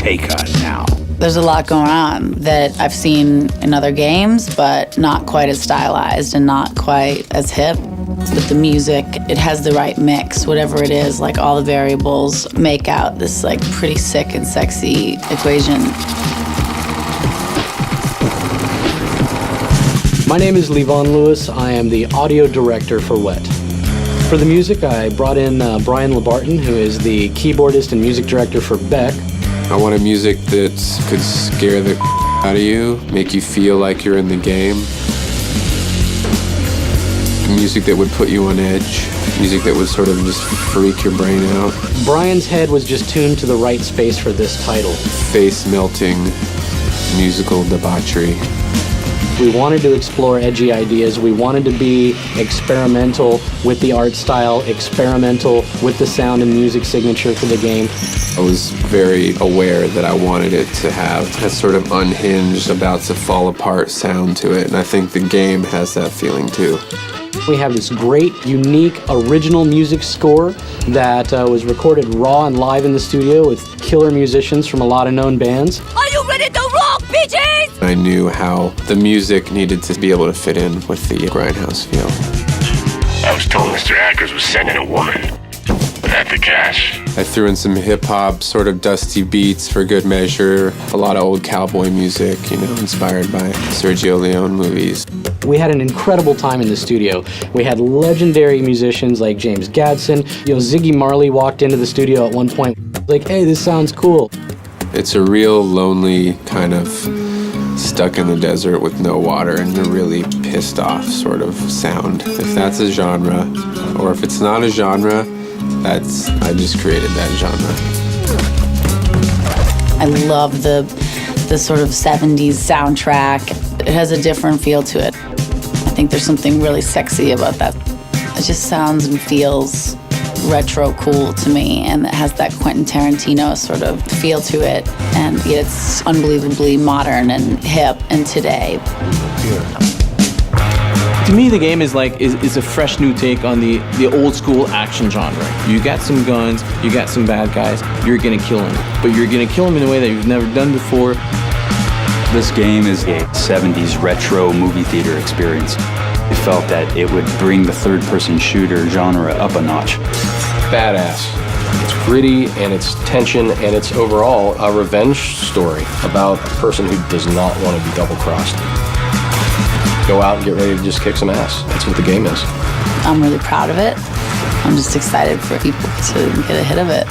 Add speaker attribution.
Speaker 1: take on now.
Speaker 2: There's a lot going on that I've seen in other games, but not quite as stylized and not quite as hip. With the music, it has the right mix, whatever it is, like all the variables make out this like pretty sick and sexy equation.
Speaker 3: My name is Levon Lewis. I am the audio director for Wet. For the music, I brought in Brian LeBarton, who is the keyboardist and music director for Beck.
Speaker 4: I wanted music that could scare the out of you, make you feel like you're in the game. Music that would put you on edge. Music that would sort of just freak your brain out.
Speaker 3: Brian's head was just tuned to the right space for this title.
Speaker 4: Face-melting musical debauchery.
Speaker 3: We wanted to explore edgy ideas. We wanted to be experimental with the art style, experimental with the sound and music signature for the game.
Speaker 4: I was very aware that I wanted it to have that sort of unhinged, about to fall apart sound to it, and I think the game has that feeling too.
Speaker 3: We have this great, unique, original music score that was recorded raw and live in the studio with killer musicians from a lot of known bands.
Speaker 5: Are you ready to rock, bitches?
Speaker 4: I knew how the music needed to be able to fit in with the grindhouse feel.
Speaker 6: I was told Mr. Ackers was sending a woman. At the cash.
Speaker 4: I threw in some hip-hop, sort of dusty beats for good measure. A lot of old cowboy music, you know, inspired by Sergio Leone movies.
Speaker 3: We had an incredible time in the studio. We had legendary musicians like James Gadsden. You know, Ziggy Marley walked into the studio at one point, like, hey, this sounds cool.
Speaker 4: It's a real lonely kind of stuck in the desert with no water and a really pissed off sort of sound. If that's a genre, or if it's not a genre, I just created that genre.
Speaker 2: I love the sort of 70s soundtrack. It has a different feel to it. I think there's something really sexy about that. It just sounds and feels retro cool to me, and it has that Quentin Tarantino sort of feel to it, and yet it's unbelievably modern and hip and today.
Speaker 7: To me, the game is a fresh new take on the old school action genre. You got some guns, you got some bad guys, you're gonna kill them. But you're gonna kill them in a way that you've never done before.
Speaker 1: This game is a 70s retro movie theater experience. We felt that it would bring the third-person shooter genre up a notch.
Speaker 8: Badass. It's gritty, and it's tension, and it's overall a revenge story about a person who does not want to be double-crossed. Go out and get ready to just kick some ass. That's what the game is.
Speaker 2: I'm really proud of it. I'm just excited for people to get a hit of it.